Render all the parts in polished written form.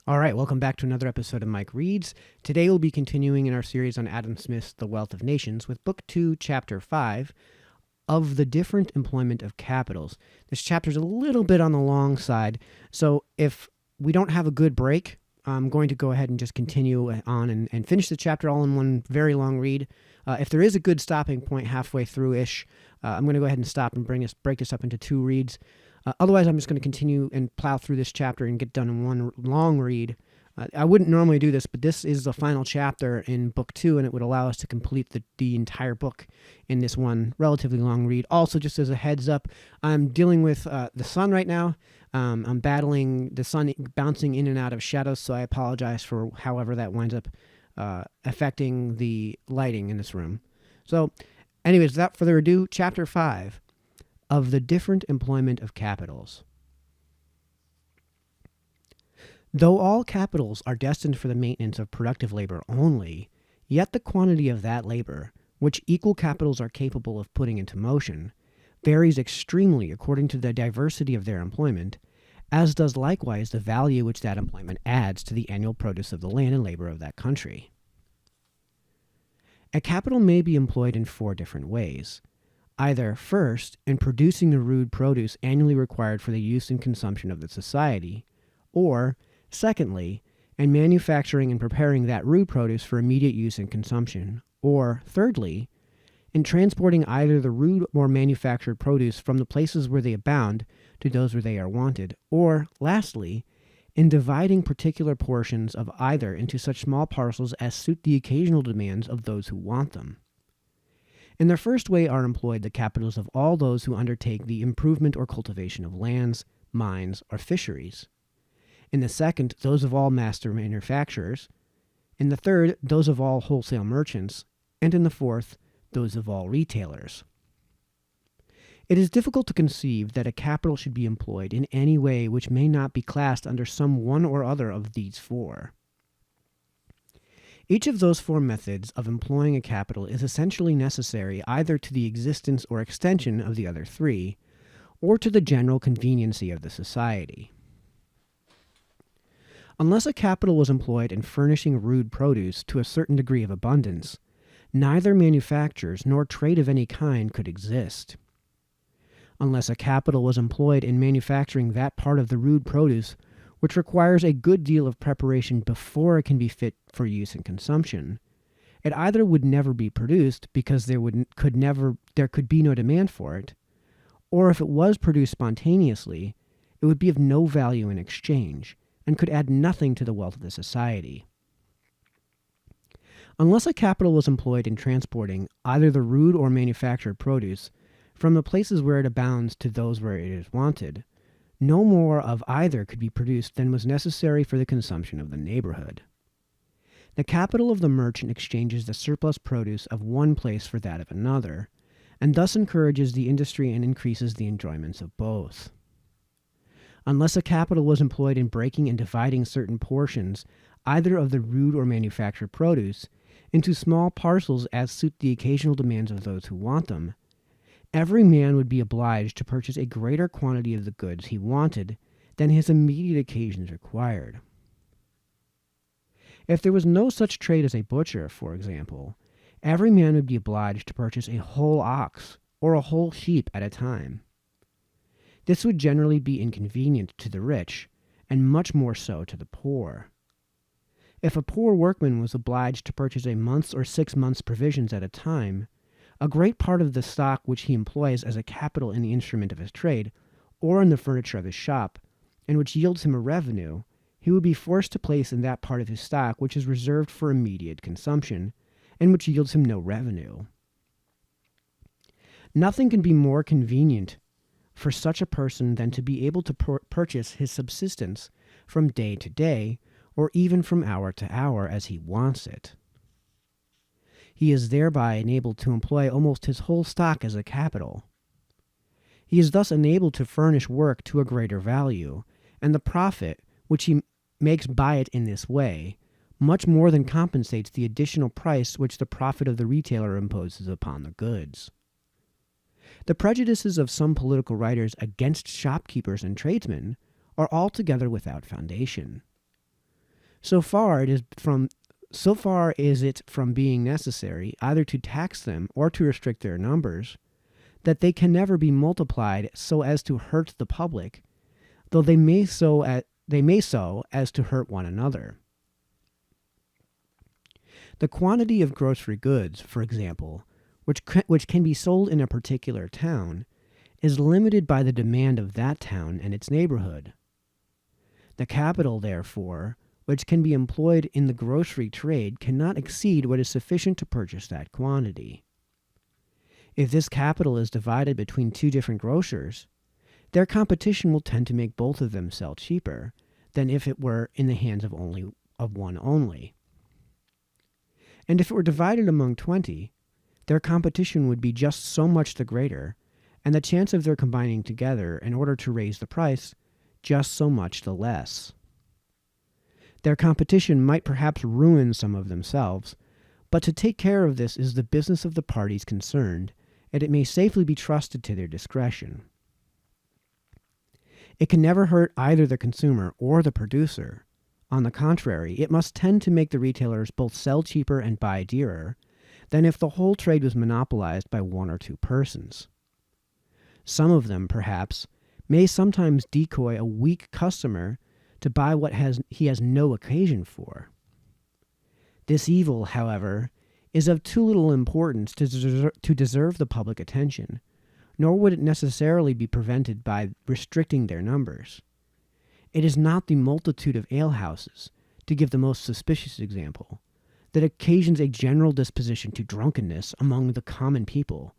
All right, welcome back to another episode of Mike Reads. Today we'll be continuing in our series on Adam Smith's The Wealth of Nations with Book 2, Chapter 5, of the different employment of capitals. This chapter is a little bit on the long side, so if we don't have a good break, I'm going to go ahead and just continue on and finish the chapter all in one very long read. If there is a good stopping point halfway through-ish, I'm going to go ahead and stop and break this up into two reads. Otherwise, I'm just going to continue and plow through this chapter and get done in one long read. I wouldn't normally do this, but this is the final chapter in Book 2, and it would allow us to complete the entire book in this one relatively long read. Also, just as a heads up, I'm dealing with the sun right now. I'm battling the sun bouncing in and out of shadows, so I apologize for however that winds up affecting the lighting in this room. So, anyways, without further ado, Chapter 5. Of the different employment of capitals. Though all capitals are destined for the maintenance of productive labor only, yet the quantity of that labor, which equal capitals are capable of putting into motion, varies extremely according to the diversity of their employment, as does likewise the value which that employment adds to the annual produce of the land and labor of that country. A capital may be employed in 4 different ways. Either, first, in producing the rude produce annually required for the use and consumption of the society, or, secondly, in manufacturing and preparing that rude produce for immediate use and consumption, or, thirdly, in transporting either the rude or manufactured produce from the places where they abound to those where they are wanted, or, lastly, in dividing particular portions of either into such small parcels as suit the occasional demands of those who want them. In the first way are employed the capitals of all those who undertake the improvement or cultivation of lands, mines, or fisheries. In the second, those of all master manufacturers. In the third, those of all wholesale merchants. And in the fourth, those of all retailers. It is difficult to conceive that a capital should be employed in any way which may not be classed under some one or other of these 4. Each of those 4 methods of employing a capital is essentially necessary either to the existence or extension of the other 3, or to the general conveniency of the society. Unless a capital was employed in furnishing rude produce to a certain degree of abundance, neither manufactures nor trade of any kind could exist. Unless a capital was employed in manufacturing that part of the rude produce which requires a good deal of preparation before it can be fit for use and consumption, it either would never be produced because there could be no demand for it, or if it was produced spontaneously, it would be of no value in exchange, and could add nothing to the wealth of the society. Unless a capital was employed in transporting either the rude or manufactured produce from the places where it abounds to those where it is wanted, no more of either could be produced than was necessary for the consumption of the neighborhood. The capital of the merchant exchanges the surplus produce of one place for that of another, and thus encourages the industry and increases the enjoyments of both. Unless a capital was employed in breaking and dividing certain portions, either of the rude or manufactured produce, into small parcels as suit the occasional demands of those who want them, every man would be obliged to purchase a greater quantity of the goods he wanted than his immediate occasions required. If there was no such trade as a butcher, for example, every man would be obliged to purchase a whole ox or a whole sheep at a time. This would generally be inconvenient to the rich, and much more so to the poor. If a poor workman was obliged to purchase a month's or 6 months' provisions at a time, a great part of the stock which he employs as a capital in the instrument of his trade, or in the furniture of his shop, and which yields him a revenue, he would be forced to place in that part of his stock which is reserved for immediate consumption, and which yields him no revenue. Nothing can be more convenient for such a person than to be able to purchase his subsistence from day to day, or even from hour to hour as he wants it. He is thereby enabled to employ almost his whole stock as a capital. He is thus enabled to furnish work to a greater value, and the profit, which he makes by it in this way, much more than compensates the additional price which the profit of the retailer imposes upon the goods. The prejudices of some political writers against shopkeepers and tradesmen are altogether without foundation. So far is it from being necessary either to tax them or to restrict their numbers, that they can never be multiplied so as to hurt the public, though they may so as to hurt one another. The quantity of grocery goods, for example, which can be sold in a particular town, is limited by the demand of that town and its neighborhood. The capital, therefore, which can be employed in the grocery trade cannot exceed what is sufficient to purchase that quantity. If this capital is divided between two different grocers, their competition will tend to make both of them sell cheaper than if it were in the hands of one only. And if it were divided among 20, their competition would be just so much the greater, and the chance of their combining together in order to raise the price just so much the less. Their competition might perhaps ruin some of themselves, but to take care of this is the business of the parties concerned, and it may safely be trusted to their discretion. It can never hurt either the consumer or the producer. On the contrary, it must tend to make the retailers both sell cheaper and buy dearer than if the whole trade was monopolized by one or two persons. Some of them, perhaps, may sometimes decoy a weak customer to buy what he has no occasion for. This evil, however, is of too little importance to deserve the public attention, nor would it necessarily be prevented by restricting their numbers. It is not the multitude of alehouses, to give the most suspicious example, that occasions a general disposition to drunkenness among the common people,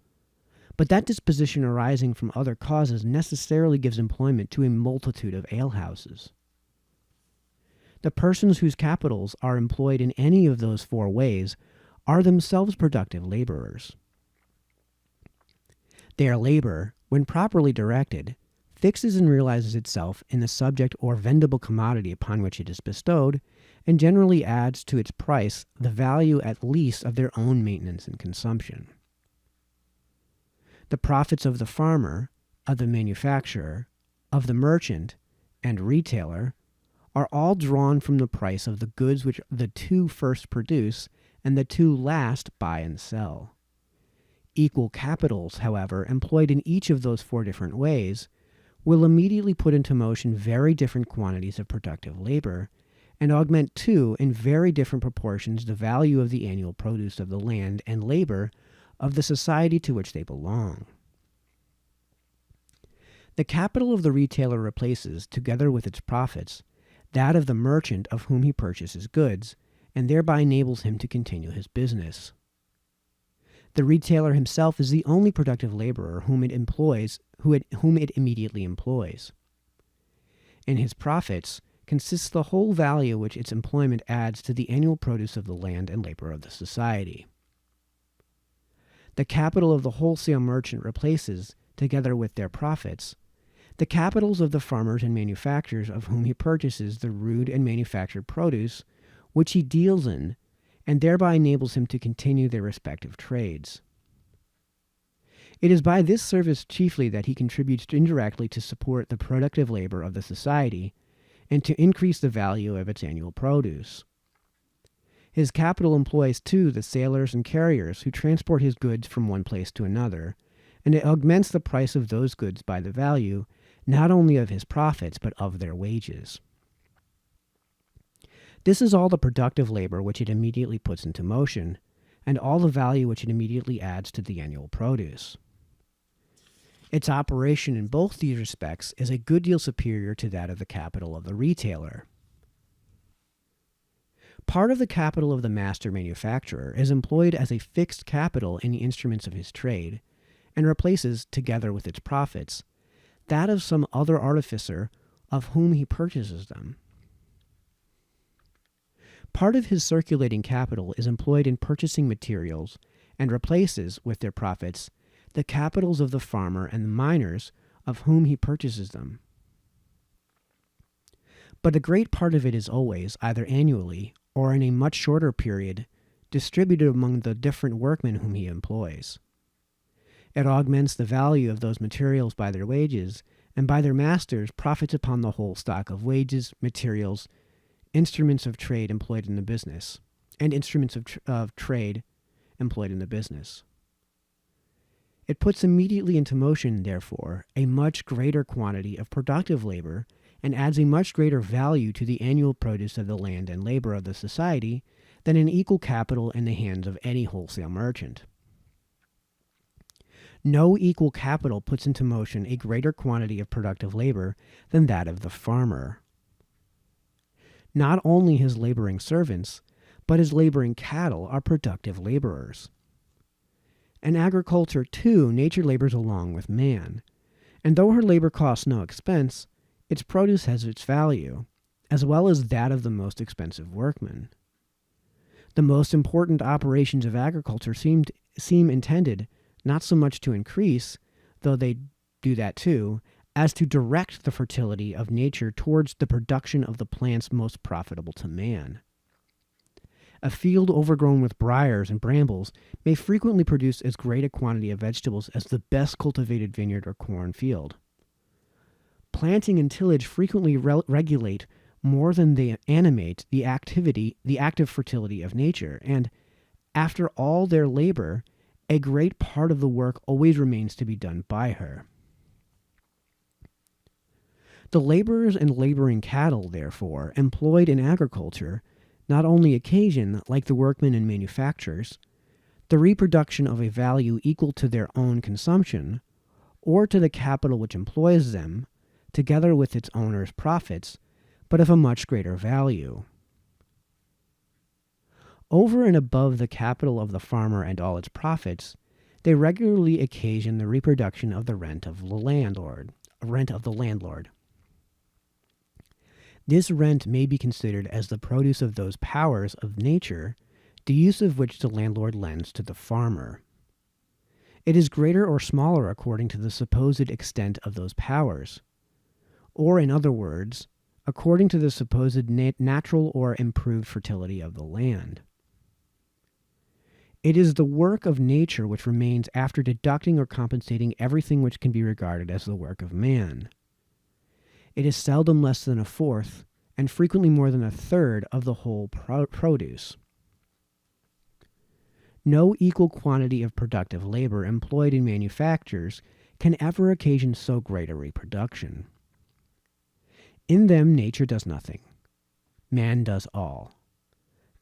but that disposition arising from other causes necessarily gives employment to a multitude of alehouses. The persons whose capitals are employed in any of those four ways are themselves productive laborers. Their labor, when properly directed, fixes and realizes itself in the subject or vendible commodity upon which it is bestowed, and generally adds to its price the value at least of their own maintenance and consumption. The profits of the farmer, of the manufacturer, of the merchant, and retailer are all drawn from the price of the goods which the two first produce and the two last buy and sell. Equal capitals, however, employed in each of those four different ways, will immediately put into motion very different quantities of productive labor, and augment too in very different proportions the value of the annual produce of the land and labor of the society to which they belong. The capital of the retailer replaces, together with its profits, that of the merchant of whom he purchases goods, and thereby enables him to continue his business. The retailer himself is the only productive laborer whom it immediately employs. In his profits consists the whole value which its employment adds to the annual produce of the land and labor of the society. The capital of the wholesale merchant replaces, together with their profits, the capitals of the farmers and manufacturers of whom he purchases the rude and manufactured produce which he deals in, and thereby enables him to continue their respective trades. It is by this service chiefly that he contributes indirectly to support the productive labor of the society and to increase the value of its annual produce. His capital employs, too, the sailors and carriers who transport his goods from one place to another, and it augments the price of those goods by the value, not only of his profits, but of their wages. This is all the productive labor which it immediately puts into motion, and all the value which it immediately adds to the annual produce. Its operation in both these respects is a good deal superior to that of the capital of the retailer. Part of the capital of the master manufacturer is employed as a fixed capital in the instruments of his trade, and replaces, together with its profits, that of some other artificer of whom he purchases them. Part of his circulating capital is employed in purchasing materials, and replaces, with their profits, the capitals of the farmer and the miners of whom he purchases them. But a great part of it is always, either annually or in a much shorter period, distributed among the different workmen whom he employs. It augments the value of those materials by their wages, and by their masters profits upon the whole stock of wages, materials, instruments of trade employed in the business, and instruments of trade employed in the business. It puts immediately into motion, therefore, a much greater quantity of productive labor and adds a much greater value to the annual produce of the land and labor of the society than an equal capital in the hands of any wholesale merchant. No equal capital puts into motion a greater quantity of productive labor than that of the farmer. Not only his laboring servants, but his laboring cattle are productive laborers. In agriculture, too, nature labors along with man, and though her labor costs no expense, its produce has its value, as well as that of the most expensive workman. The most important operations of agriculture seem intended not so much to increase, though they do that too, as to direct the fertility of nature towards the production of the plants most profitable to man. A field overgrown with briars and brambles may frequently produce as great a quantity of vegetables as the best cultivated vineyard or corn field. Planting and tillage frequently regulate more than they animate the active fertility of nature, and after all their labor, a great part of the work always remains to be done by her. The laborers and laboring cattle, therefore, employed in agriculture, not only occasion, like the workmen in manufactures, the reproduction of a value equal to their own consumption, or to the capital which employs them, together with its owner's profits, but of a much greater value. Over and above the capital of the farmer and all its profits, they regularly occasion the reproduction of the rent of the landlord. This rent may be considered as the produce of those powers of nature, the use of which the landlord lends to the farmer. It is greater or smaller according to the supposed extent of those powers, or in other words, according to the supposed natural or improved fertility of the land. It is the work of nature which remains after deducting or compensating everything which can be regarded as the work of man. It is seldom less than a fourth, and frequently more than a third of the whole produce. No equal quantity of productive labor employed in manufactures can ever occasion so great a reproduction. In them nature does nothing. Man does all.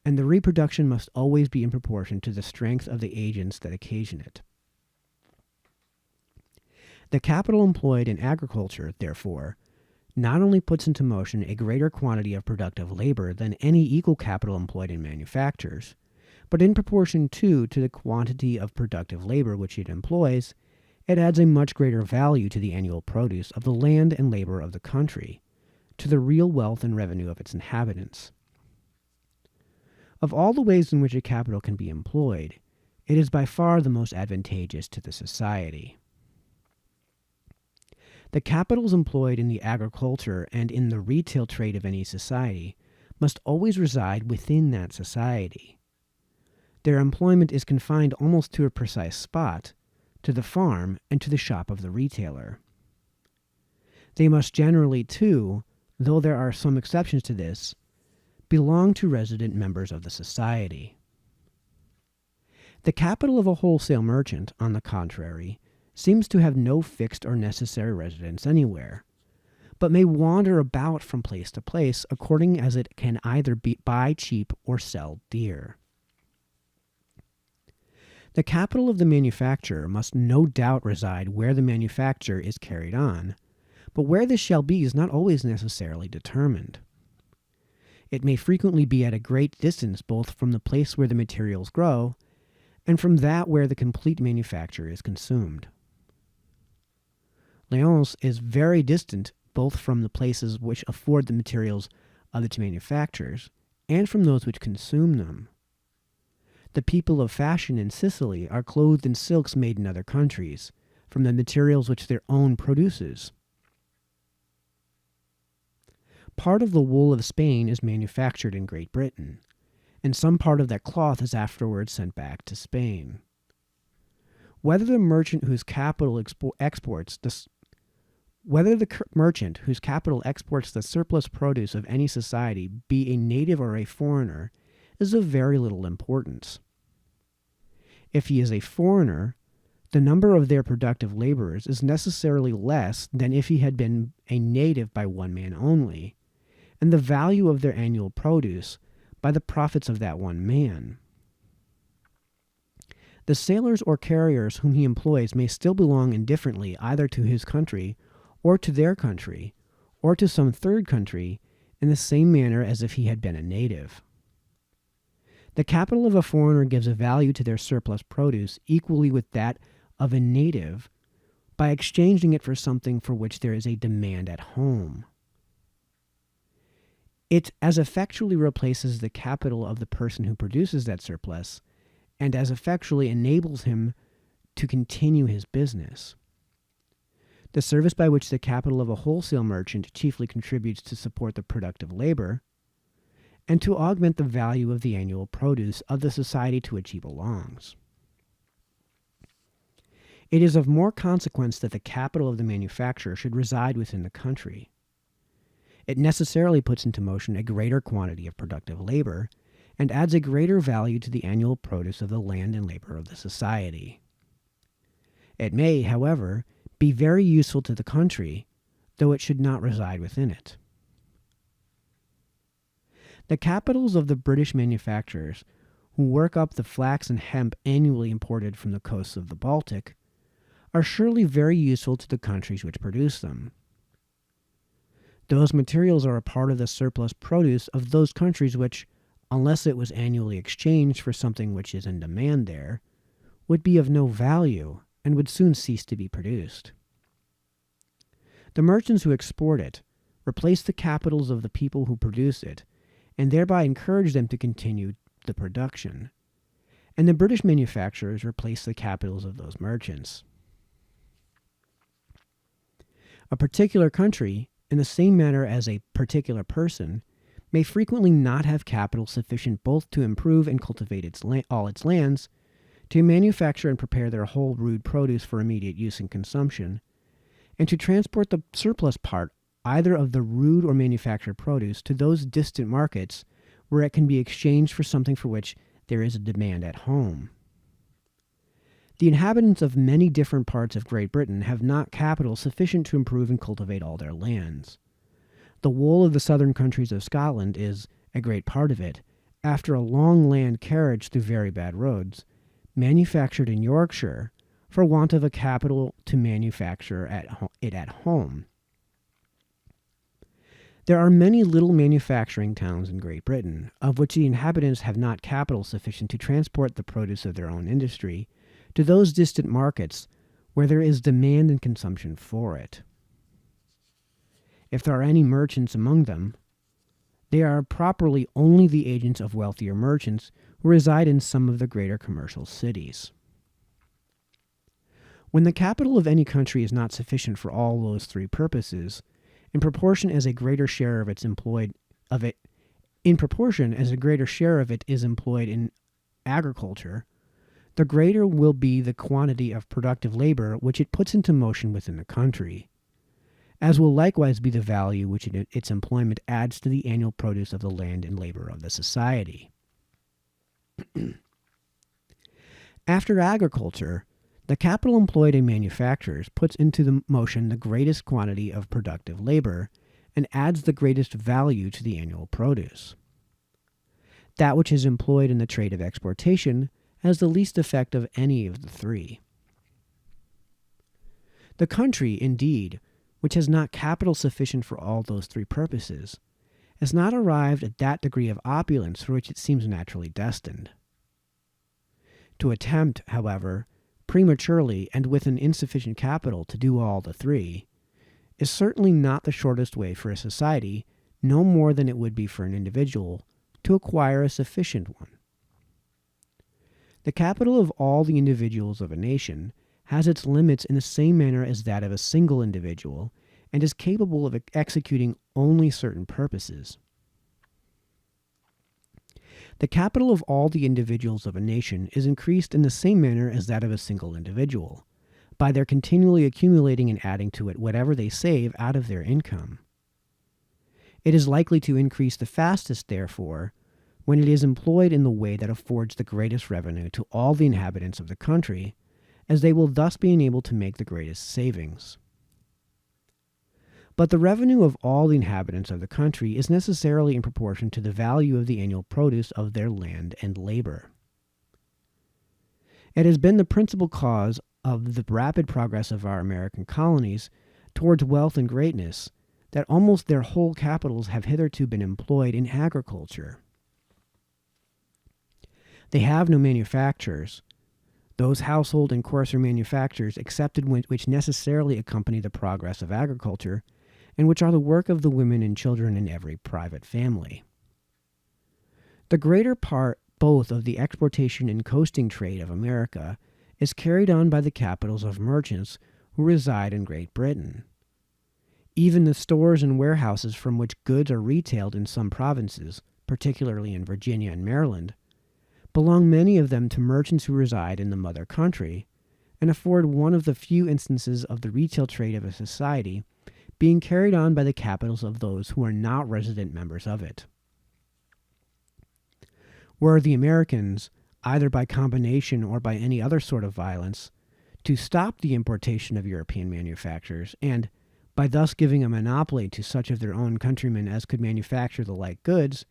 And the reproduction must always be in proportion to the strength of the agents that occasion it. The capital employed in agriculture, therefore, not only puts into motion a greater quantity of productive labor than any equal capital employed in manufactures, but in proportion too to the quantity of productive labor which it employs, it adds a much greater value to the annual produce of the land and labor of the country, to the real wealth and revenue of its inhabitants. Of all the ways in which a capital can be employed, it is by far the most advantageous to the society. The capitals employed in the agriculture and in the retail trade of any society must always reside within that society. Their employment is confined almost to a precise spot, to the farm and to the shop of the retailer. They must generally, too, though there are some exceptions to this, belong to resident members of the society. The capital of a wholesale merchant, on the contrary, seems to have no fixed or necessary residence anywhere, but may wander about from place to place according as it can either buy cheap or sell dear. The capital of the manufacturer must no doubt reside where the manufacture is carried on, but where this shall be is not always necessarily determined. It may frequently be at a great distance both from the place where the materials grow and from that where the complete manufacture is consumed. Lyons is very distant both from the places which afford the materials of its manufactures and from those which consume them. The people of fashion in Sicily are clothed in silks made in other countries, from the materials which their own produces. Part of the wool of Spain is manufactured in Great Britain, and some part of that cloth is afterwards sent back to Spain. Whether the merchant whose capital exports Whether the merchant whose capital exports the surplus produce of any society be a native or a foreigner is of very little importance. If he is a foreigner, the number of their productive laborers is necessarily less than if he had been a native by one man only, and the value of their annual produce by the profits of that one man. The sailors or carriers whom he employs may still belong indifferently either to his country, or to their country, or to some third country, in the same manner as if he had been a native. The capital of a foreigner gives a value to their surplus produce equally with that of a native by exchanging it for something for which there is a demand at home. It as effectually replaces the capital of the person who produces that surplus, and as effectually enables him to continue his business. The service by which the capital of a wholesale merchant chiefly contributes to support the productive labor, and to augment the value of the annual produce of the society to which he belongs. It is of more consequence that the capital of the manufacturer should reside within the country. It necessarily puts into motion a greater quantity of productive labor, and adds a greater value to the annual produce of the land and labor of the society. It may, however, be very useful to the country, though it should not reside within it. The capitals of the British manufacturers, who work up the flax and hemp annually imported from the coasts of the Baltic, are surely very useful to the countries which produce them. Those materials are a part of the surplus produce of those countries which, unless it was annually exchanged for something which is in demand there, would be of no value and would soon cease to be produced. The merchants who export it replace the capitals of the people who produce it, and thereby encourage them to continue the production, and the British manufacturers replace the capitals of those merchants. A particular country, in the same manner as a particular person, may frequently not have capital sufficient both to improve and cultivate all its lands, to manufacture and prepare their whole rude produce for immediate use and consumption, and to transport the surplus part either of the rude or manufactured produce to those distant markets where it can be exchanged for something for which there is a demand at home. The inhabitants of many different parts of Great Britain have not capital sufficient to improve and cultivate all their lands. The wool of the southern countries of Scotland is, a great part of it, after a long land carriage through very bad roads, manufactured in Yorkshire for want of a capital to manufacture it at home. There are many little manufacturing towns in Great Britain, of which the inhabitants have not capital sufficient to transport the produce of their own industry to those distant markets where there is demand and consumption for it. If there are any merchants among them, they are properly only the agents of wealthier merchants who reside in some of the greater commercial cities. When the capital of any country is not sufficient for all those three purposes, in proportion as a greater share of it is employed in agriculture, the greater will be the quantity of productive labor which it puts into motion within the country, as will likewise be the value which its employment adds to the annual produce of the land and labor of the society. After agriculture, the capital employed in manufactures puts into the motion the greatest quantity of productive labor and adds the greatest value to the annual produce. That which is employed in the trade of exportation has the least effect of any of the three. The country, indeed, which has not capital sufficient for all those three purposes, has not arrived at that degree of opulence for which it seems naturally destined. To attempt, however, prematurely and with an insufficient capital to do all the three, is certainly not the shortest way for a society, no more than it would be for an individual, to acquire a sufficient one. The capital of all the individuals of a nation has its limits in the same manner as that of a single individual, and is capable of executing only certain purposes. The capital of all the individuals of a nation is increased in the same manner as that of a single individual, by their continually accumulating and adding to it whatever they save out of their income. It is likely to increase the fastest, therefore, when it is employed in the way that affords the greatest revenue to all the inhabitants of the country, as they will thus be enabled to make the greatest savings. But the revenue of all the inhabitants of the country is necessarily in proportion to the value of the annual produce of their land and labor. It has been the principal cause of the rapid progress of our American colonies towards wealth and greatness that almost their whole capitals have hitherto been employed in agriculture. They have no manufactures, those household and coarser manufactures excepted which necessarily accompany the progress of agriculture, and which are the work of the women and children in every private family. The greater part both of the exportation and coasting trade of America is carried on by the capitals of merchants who reside in Great Britain. Even the stores and warehouses from which goods are retailed in some provinces, particularly in Virginia and Maryland, belong many of them to merchants who reside in the mother country, and afford one of the few instances of the retail trade of a society being carried on by the capitals of those who are not resident members of it. Were the Americans, either by combination or by any other sort of violence, to stop the importation of European manufactures, and, by thus giving a monopoly to such of their own countrymen as could manufacture the like goods,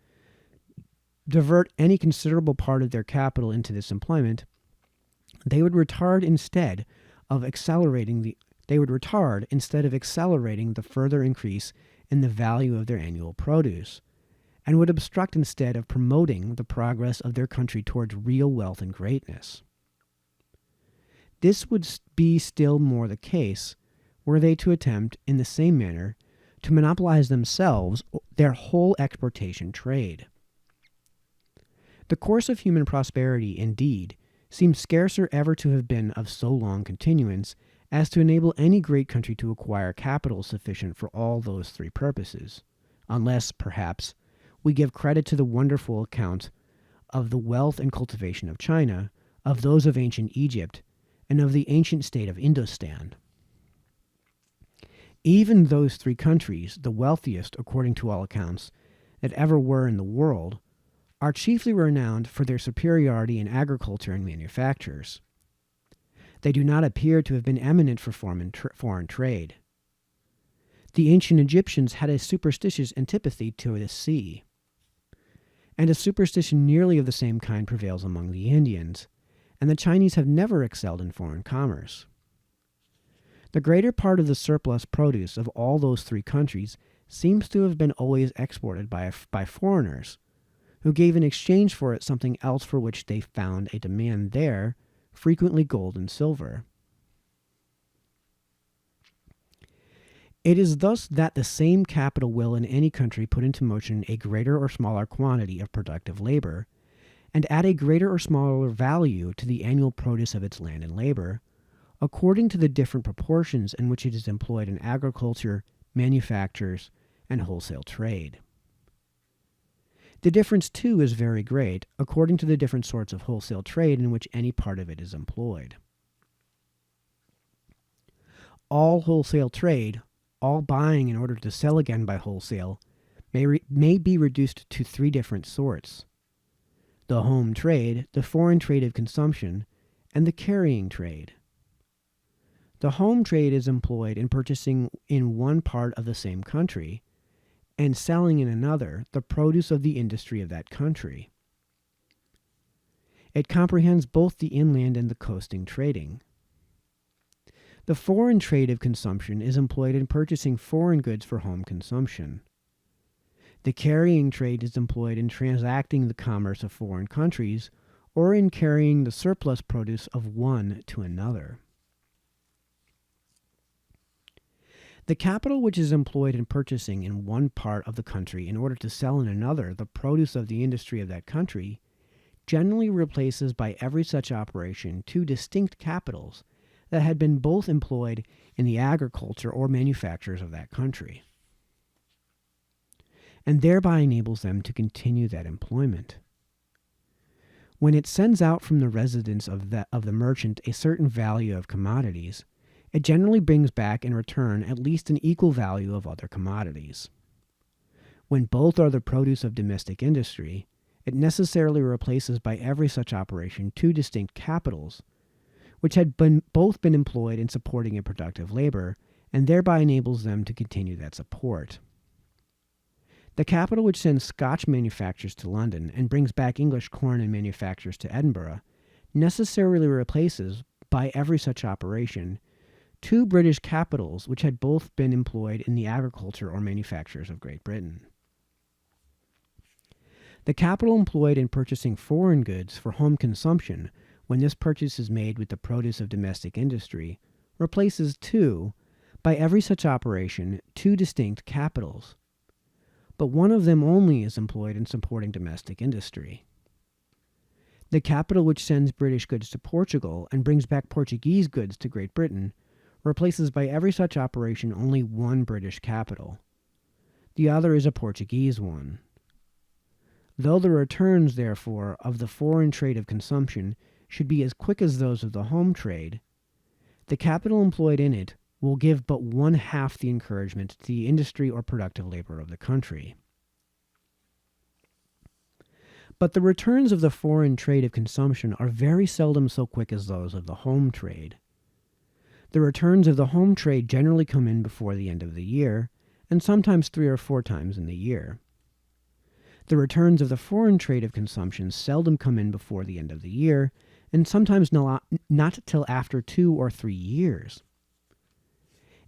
divert any considerable part of their capital into this employment, they would retard instead of accelerating the further increase in the value of their annual produce, and would obstruct instead of promoting the progress of their country towards real wealth and greatness. This would be still more the case were they to attempt, in the same manner, to monopolize themselves their whole exportation trade. The course of human prosperity, indeed, seems scarcer ever to have been of so long continuance as to enable any great country to acquire capital sufficient for all those three purposes, unless, perhaps, we give credit to the wonderful account of the wealth and cultivation of China, of those of ancient Egypt, and of the ancient state of Indostan. Even those three countries, the wealthiest, according to all accounts, that ever were in the world, are chiefly renowned for their superiority in agriculture and manufactures. They do not appear to have been eminent for foreign trade. The ancient Egyptians had a superstitious antipathy to the sea, and a superstition nearly of the same kind prevails among the Indians, and the Chinese have never excelled in foreign commerce. The greater part of the surplus produce of all those three countries seems to have been always exported by foreigners, who gave in exchange for it something else for which they found a demand there, frequently gold and silver. It is thus that the same capital will in any country put into motion a greater or smaller quantity of productive labor, and add a greater or smaller value to the annual produce of its land and labor, according to the different proportions in which it is employed in agriculture, manufactures, and wholesale trade. The difference, too, is very great, according to the different sorts of wholesale trade in which any part of it is employed. All wholesale trade, all buying in order to sell again by wholesale, may be reduced to three different sorts: the home trade, the foreign trade of consumption, and the carrying trade. The home trade is employed in purchasing in one part of the same country, and selling in another the produce of the industry of that country. It comprehends both the inland and the coasting trading. The foreign trade of consumption is employed in purchasing foreign goods for home consumption. The carrying trade is employed in transacting the commerce of foreign countries, or in carrying the surplus produce of one to another. The capital which is employed in purchasing in one part of the country in order to sell in another the produce of the industry of that country generally replaces by every such operation two distinct capitals that had been both employed in the agriculture or manufactures of that country, and thereby enables them to continue that employment. When it sends out from the residence of the merchant a certain value of commodities, it generally brings back in return at least an equal value of other commodities. When both are the produce of domestic industry, it necessarily replaces by every such operation two distinct capitals, which had both been employed in supporting a productive labor, and thereby enables them to continue that support. The capital which sends Scotch manufactures to London and brings back English corn and manufactures to Edinburgh necessarily replaces, by every such operation, two British capitals which had both been employed in the agriculture or manufactures of Great Britain. The capital employed in purchasing foreign goods for home consumption, when this purchase is made with the produce of domestic industry, replaces by every such operation, two distinct capitals. But one of them only is employed in supporting domestic industry. The capital which sends British goods to Portugal and brings back Portuguese goods to Great Britain replaces by every such operation only one British capital. The other is a Portuguese one. Though the returns, therefore, of the foreign trade of consumption should be as quick as those of the home trade, the capital employed in it will give but one half the encouragement to the industry or productive labor of the country. But the returns of the foreign trade of consumption are very seldom so quick as those of the home trade. The returns of the home trade generally come in before the end of the year, and sometimes 3 or 4 times in the year. The returns of the foreign trade of consumption seldom come in before the end of the year, and sometimes not till after 2 or 3 years.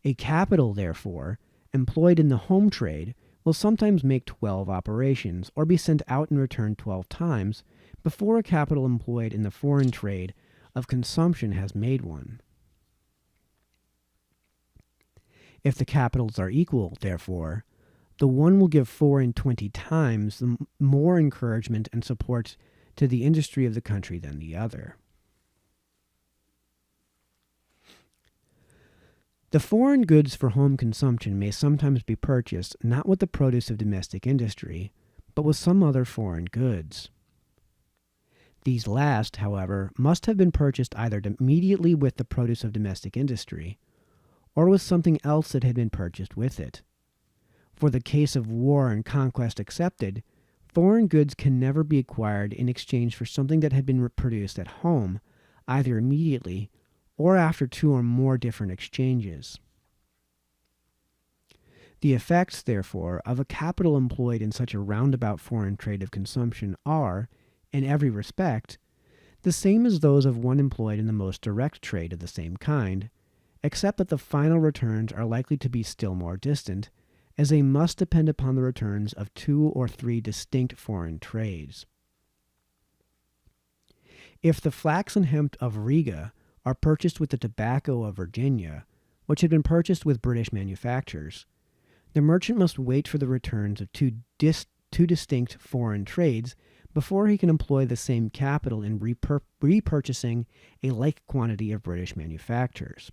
A capital, therefore, employed in the home trade will sometimes make 12 operations, or be sent out and returned 12 times, before a capital employed in the foreign trade of consumption has made one. If the capitals are equal, therefore, the one will give 4 and 20 times the more encouragement and support to the industry of the country than the other. The foreign goods for home consumption may sometimes be purchased not with the produce of domestic industry, but with some other foreign goods. These last, however, must have been purchased either immediately with the produce of domestic industry, or with something else that had been purchased with it. For the case of war and conquest excepted, foreign goods can never be acquired in exchange for something that had been produced at home, either immediately or after 2 or more different exchanges. The effects, therefore, of a capital employed in such a roundabout foreign trade of consumption are, in every respect, the same as those of one employed in the most direct trade of the same kind, except that the final returns are likely to be still more distant, as they must depend upon the returns of 2 or 3 distinct foreign trades. If the flax and hemp of Riga are purchased with the tobacco of Virginia, which had been purchased with British manufactures, the merchant must wait for the returns of two distinct foreign trades before he can employ the same capital in repurchasing a like quantity of British manufactures.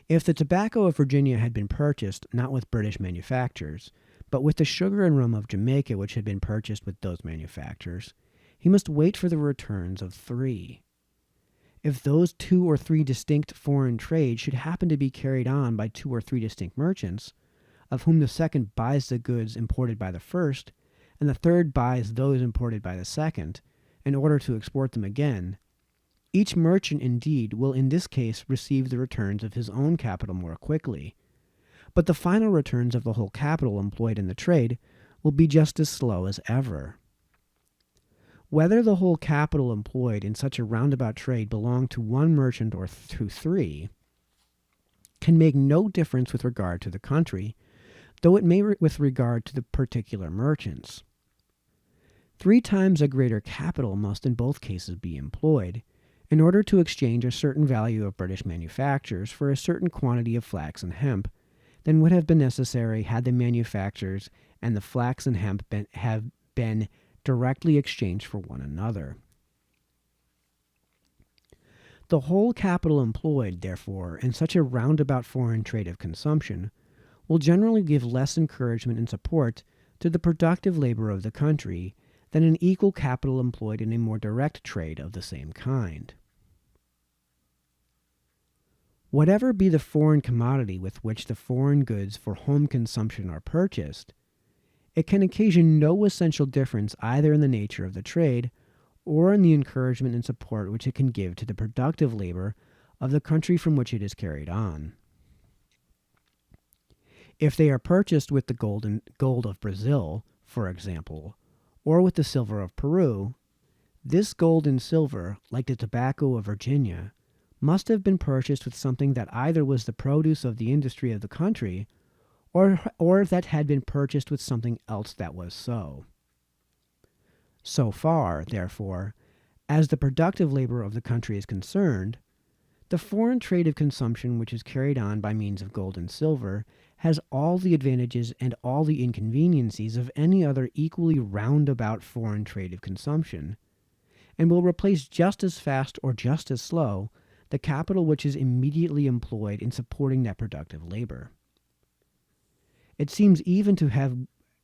If the tobacco of Virginia had been purchased not with British manufactures, but with the sugar and rum of Jamaica which had been purchased with those manufactures, he must wait for the returns of 3. If those 2 or 3 distinct foreign trades should happen to be carried on by 2 or 3 distinct merchants, of whom the second buys the goods imported by the first, and the third buys those imported by the second, in order to export them again, each merchant indeed will in this case receive the returns of his own capital more quickly, but the final returns of the whole capital employed in the trade will be just as slow as ever. Whether the whole capital employed in such a roundabout trade belong to one merchant or to 3 can make no difference with regard to the country, though it may with regard to the particular merchants. 3 times a greater capital must in both cases be employed, in order to exchange a certain value of British manufactures for a certain quantity of flax and hemp, than would have been necessary had the manufactures and the flax and hemp have been directly exchanged for one another. The whole capital employed, therefore, in such a roundabout foreign trade of consumption will generally give less encouragement and support to the productive labor of the country than an equal capital employed in a more direct trade of the same kind. Whatever be the foreign commodity with which the foreign goods for home consumption are purchased, it can occasion no essential difference either in the nature of the trade or in the encouragement and support which it can give to the productive labor of the country from which it is carried on. If they are purchased with the gold of Brazil, for example, or with the silver of Peru, this gold and silver, like the tobacco of Virginia, must have been purchased with something that either was the produce of the industry of the country or that had been purchased with something else that was so. So far, therefore, as the productive labor of the country is concerned, the foreign trade of consumption which is carried on by means of gold and silver has all the advantages and all the inconveniencies of any other equally roundabout foreign trade of consumption, and will replace just as fast or just as slow the capital which is immediately employed in supporting that productive labor. It seems even to have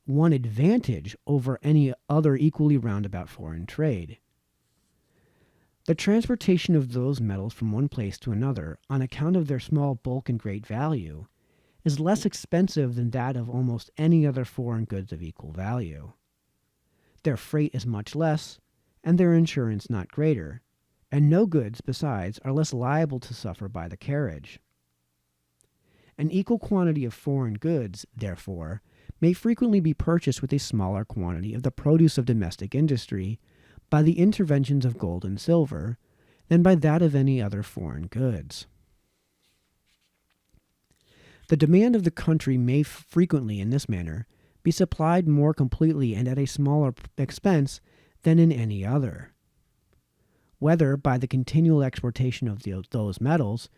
one advantage over any other equally roundabout foreign trade. The transportation of those metals from one place to another, on account of their small bulk and great value, is less expensive than that of almost any other foreign goods of equal value. Their freight is much less, and their insurance not greater, and no goods, besides, are less liable to suffer by the carriage. An equal quantity of foreign goods, therefore, may frequently be purchased with a smaller quantity of the produce of domestic industry by the interventions of gold and silver than by that of any other foreign goods. The demand of the country may frequently, in this manner, be supplied more completely and at a smaller expense than in any other. Whether, by the continual exportation of those metals,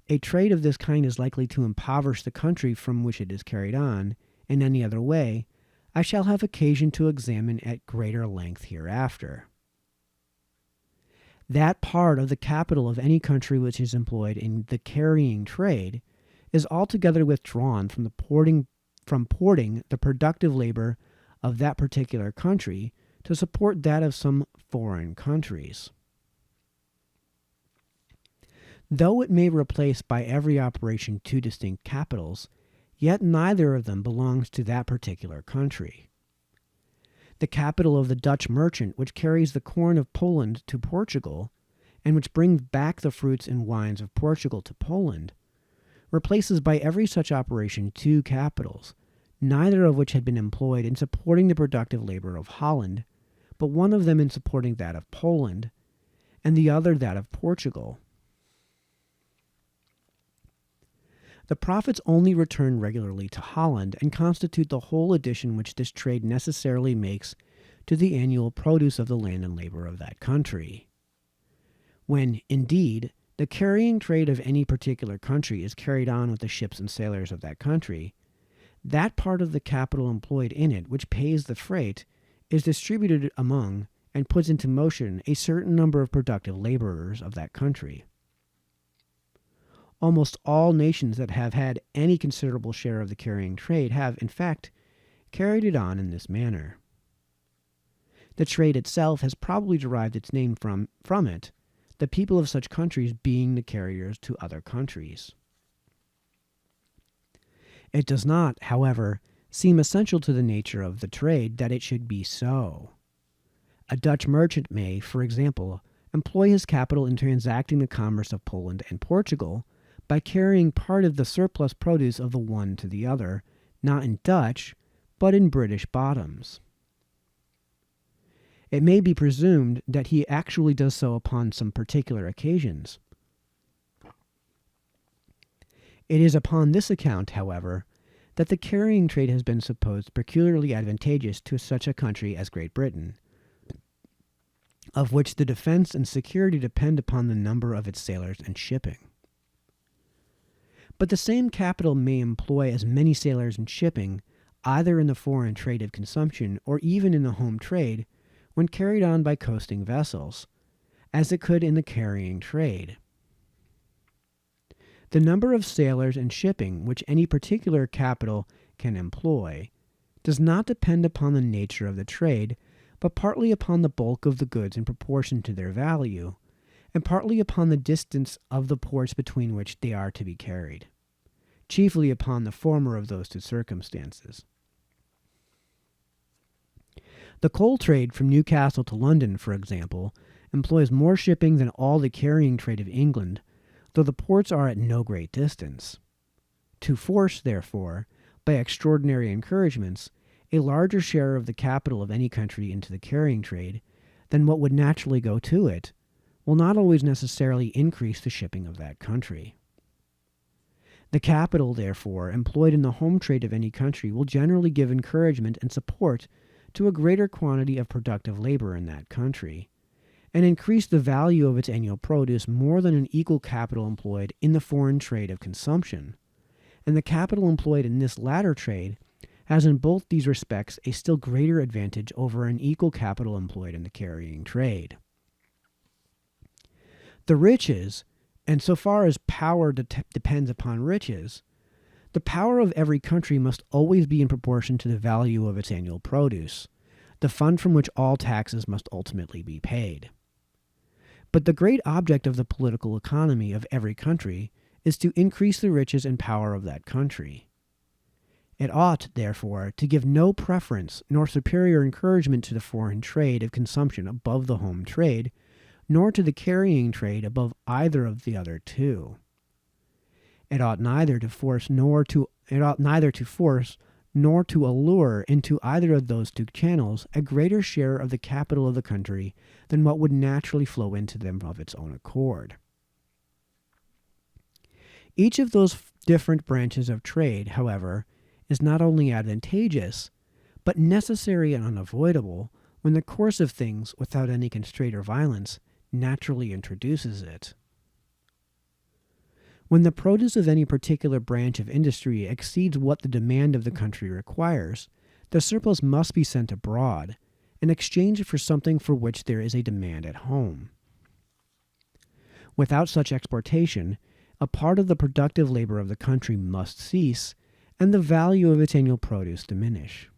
a trade of this kind is likely to impoverish the country from which it is carried on, in any other way, I shall have occasion to examine at greater length hereafter. That part of the capital of any country which is employed in the carrying trade is altogether withdrawn from porting the productive labor of that particular country to support that of some foreign countries. Though it may replace by every operation two distinct capitals, yet neither of them belongs to that particular country. The capital of the Dutch merchant which carries the corn of Poland to Portugal, and which brings back the fruits and wines of Portugal to Poland, replaces by every such operation two capitals, neither of which had been employed in supporting the productive labor of Holland, but one of them in supporting that of Poland, and the other that of Portugal. The profits only return regularly to Holland and constitute the whole addition which this trade necessarily makes to the annual produce of the land and labor of that country. When, indeed, the carrying trade of any particular country is carried on with the ships and sailors of that country, that part of the capital employed in it which pays the freight is distributed among and puts into motion a certain number of productive laborers of that country. Almost all nations that have had any considerable share of the carrying trade have, in fact, carried it on in this manner. The trade itself has probably derived its name from it, the people of such countries being the carriers to other countries. It does not, however, seem essential to the nature of the trade that it should be so. A Dutch merchant may, for example, employ his capital in transacting the commerce of Poland and Portugal by carrying part of the surplus produce of the one to the other, not in Dutch, but in British bottoms. It may be presumed that he actually does so upon some particular occasions. It is upon this account, however, that the carrying trade has been supposed peculiarly advantageous to such a country as Great Britain, of which the defense and security depend upon the number of its sailors and shipping. But the same capital may employ as many sailors and shipping, either in the foreign trade of consumption or even in the home trade, when carried on by coasting vessels, as it could in the carrying trade. The number of sailors and shipping which any particular capital can employ does not depend upon the nature of the trade, but partly upon the bulk of the goods in proportion to their value, and partly upon the distance of the ports between which they are to be carried, chiefly upon the former of those two circumstances. The coal trade from Newcastle to London, for example, employs more shipping than all the carrying trade of England, though the ports are at no great distance. To force, therefore, by extraordinary encouragements, a larger share of the capital of any country into the carrying trade than what would naturally go to it, will not always necessarily increase the shipping of that country. The capital, therefore, employed in the home trade of any country will generally give encouragement and support to a greater quantity of productive labor in that country, and increase the value of its annual produce more than an equal capital employed in the foreign trade of consumption. And the capital employed in this latter trade has in both these respects a still greater advantage over an equal capital employed in the carrying trade. The riches, and so far as power depends upon riches, the power of every country must always be in proportion to the value of its annual produce, the fund from which all taxes must ultimately be paid. But the great object of the political economy of every country is to increase the riches and power of that country. It ought, therefore, to give no preference nor superior encouragement to the foreign trade of consumption above the home trade, nor to the carrying trade above either of the other two. It ought neither to force nor to allure into either of those two channels a greater share of the capital of the country than what would naturally flow into them of its own accord. Each of those different branches of trade, however, is not only advantageous, but necessary and unavoidable when the course of things, without any constraint or violence, naturally introduces it. When the produce of any particular branch of industry exceeds what the demand of the country requires, the surplus must be sent abroad, in exchange for something for which there is a demand at home. Without such exportation, a part of the productive labor of the country must cease, and the value of its annual produce diminish.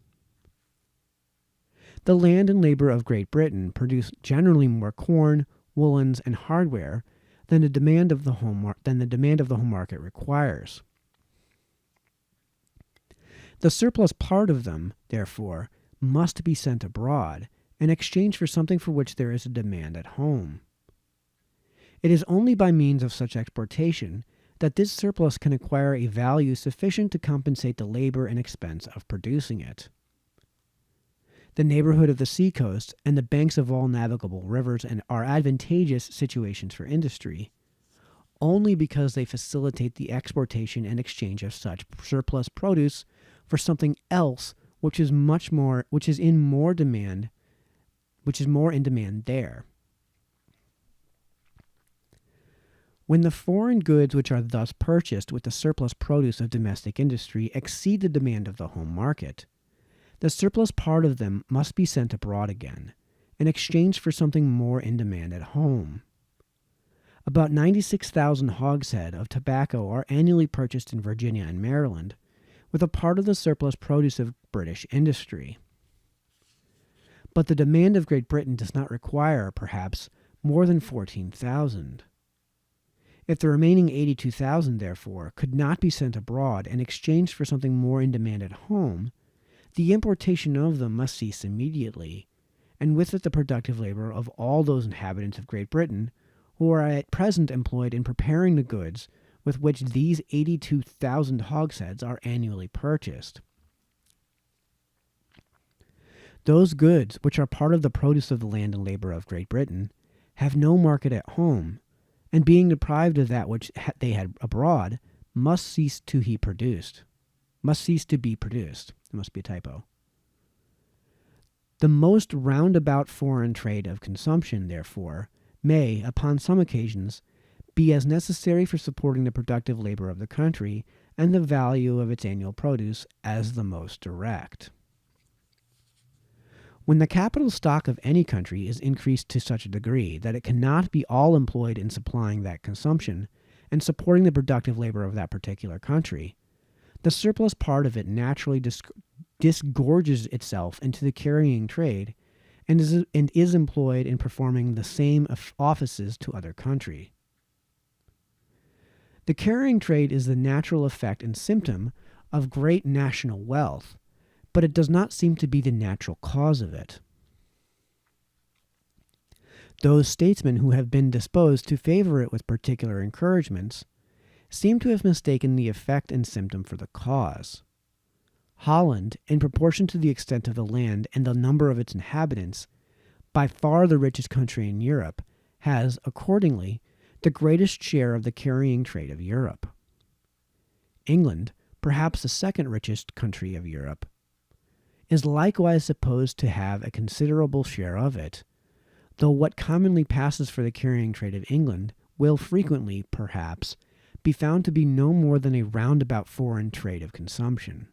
The land and labor of Great Britain produce generally more corn, woolens, and hardware than the demand of the home market requires. The surplus part of them, therefore, must be sent abroad in exchange for something for which there is a demand at home. It is only by means of such exportation that this surplus can acquire a value sufficient to compensate the labor and expense of producing it. The neighborhood of the seacoast and the banks of all navigable rivers are advantageous situations for industry, only because they facilitate the exportation and exchange of such surplus produce for something else which is more in demand there. When the foreign goods which are thus purchased with the surplus produce of domestic industry exceed the demand of the home market, the surplus part of them must be sent abroad again, in exchange for something more in demand at home. About 96,000 hogshead of tobacco are annually purchased in Virginia and Maryland, with a part of the surplus produce of British industry. But the demand of Great Britain does not require, perhaps, more than 14,000. If the remaining 82,000, therefore, could not be sent abroad in exchange for something more in demand at home, the importation of them must cease immediately, and with it the productive labor of all those inhabitants of Great Britain who are at present employed in preparing the goods with which these 82,000 hogsheads are annually purchased. Those goods, which are part of the produce of the land and labor of Great Britain, have no market at home, and being deprived of that which they had abroad, must cease to be produced. There must be a typo. The most roundabout foreign trade of consumption, therefore, may, upon some occasions, be as necessary for supporting the productive labor of the country and the value of its annual produce as the most direct. When the capital stock of any country is increased to such a degree that it cannot be all employed in supplying that consumption and supporting the productive labor of that particular country, the surplus part of it naturally disgorges itself into the carrying trade and is employed in performing the same offices to other country. The carrying trade is the natural effect and symptom of great national wealth, but it does not seem to be the natural cause of it. Those statesmen who have been disposed to favor it with particular encouragements seem to have mistaken the effect and symptom for the cause. Holland, in proportion to the extent of the land and the number of its inhabitants, by far the richest country in Europe, has, accordingly, the greatest share of the carrying trade of Europe. England, perhaps the second richest country of Europe, is likewise supposed to have a considerable share of it, though what commonly passes for the carrying trade of England will frequently, perhaps, be found to be no more than a roundabout foreign trade of consumption.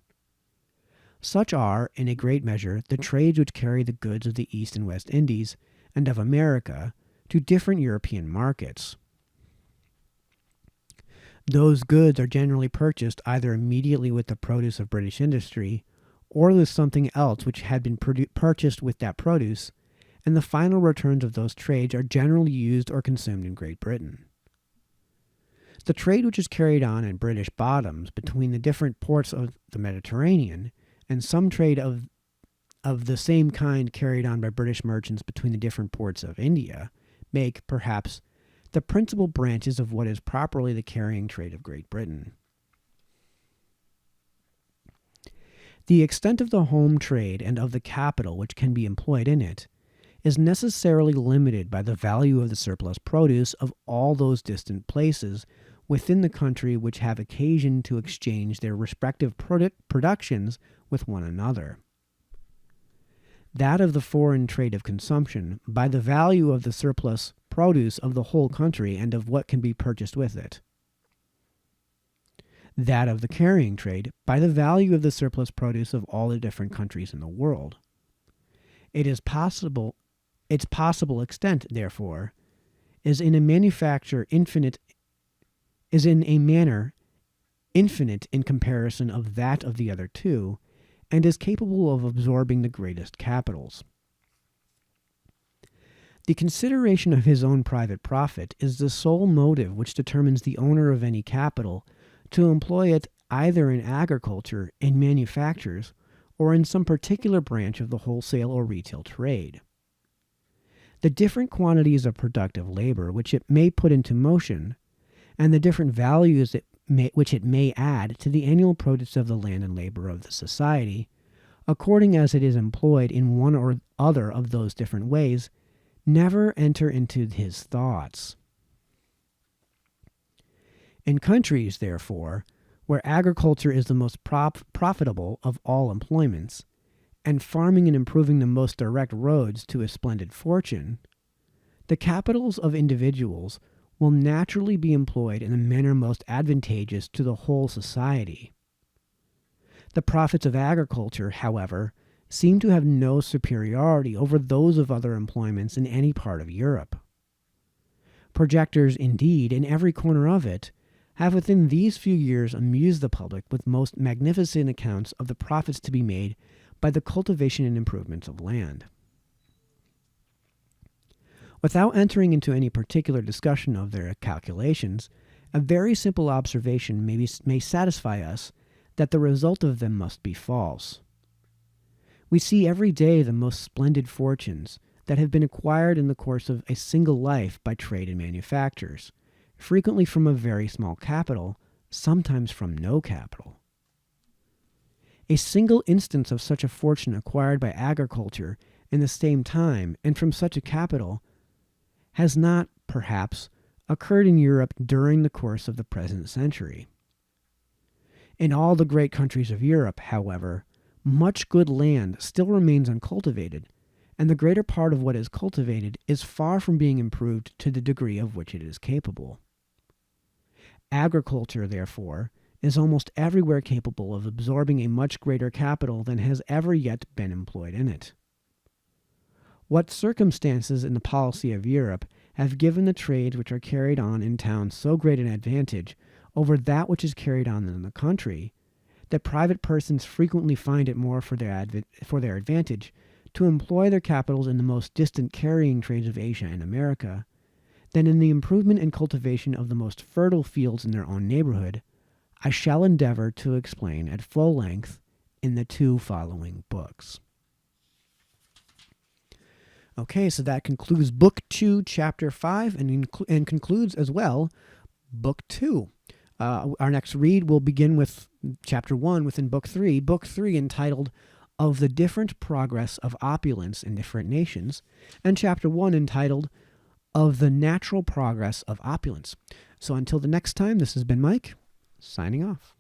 Such are, in a great measure, the trades which carry the goods of the East and West Indies and of America to different European markets. Those goods are generally purchased either immediately with the produce of British industry or with something else which had been purchased with that produce, and the final returns of those trades are generally used or consumed in Great Britain. The trade which is carried on in British bottoms between the different ports of the Mediterranean, and some trade of the same kind carried on by British merchants between the different ports of India, make, perhaps, the principal branches of what is properly the carrying trade of Great Britain. The extent of the home trade and of the capital which can be employed in it is necessarily limited by the value of the surplus produce of all those distant places within the country which have occasion to exchange their respective productions with one another. That of the foreign trade of consumption by the value of the surplus produce of the whole country and of what can be purchased with it. That of the carrying trade by the value of the surplus produce of all the different countries in the world. Its possible extent, therefore, is in a manner infinite in comparison of that of the other two, and is capable of absorbing the greatest capitals. The consideration of his own private profit is the sole motive which determines the owner of any capital to employ it either in agriculture, in manufactures, or in some particular branch of the wholesale or retail trade. The different quantities of productive labor which it may put into motion, and the different values which it may add to the annual produce of the land and labor of the society, according as it is employed in one or other of those different ways, never enter into his thoughts. In countries, therefore, where agriculture is the most profitable of all employments, and farming and improving the most direct roads to a splendid fortune, the capitals of individuals will naturally be employed in the manner most advantageous to the whole society. The profits of agriculture, however, seem to have no superiority over those of other employments in any part of Europe. Projectors, indeed, in every corner of it, have within these few years amused the public with most magnificent accounts of the profits to be made by the cultivation and improvements of land. Without entering into any particular discussion of their calculations, a very simple observation may satisfy us that the result of them must be false. We see every day the most splendid fortunes that have been acquired in the course of a single life by trade and manufactures, frequently from a very small capital, sometimes from no capital. A single instance of such a fortune acquired by agriculture in the same time and from such a capital has not, perhaps, occurred in Europe during the course of the present century. In all the great countries of Europe, however, much good land still remains uncultivated, and the greater part of what is cultivated is far from being improved to the degree of which it is capable. Agriculture, therefore, is almost everywhere capable of absorbing a much greater capital than has ever yet been employed in it. What circumstances in the policy of Europe have given the trades which are carried on in towns so great an advantage over that which is carried on in the country, that private persons frequently find it more for their advantage to employ their capitals in the most distant carrying trades of Asia and America, than in the improvement and cultivation of the most fertile fields in their own neighborhood, I shall endeavor to explain at full length in the 2 following books. Okay, so that concludes Book 2, Chapter 5, and concludes as well Book 2. Our next read will begin with Chapter 1 within Book 3. Book 3 entitled Of the Different Progress of Opulence in Different Nations, and Chapter 1 entitled Of the Natural Progress of Opulence. So until the next time, this has been Mike, signing off.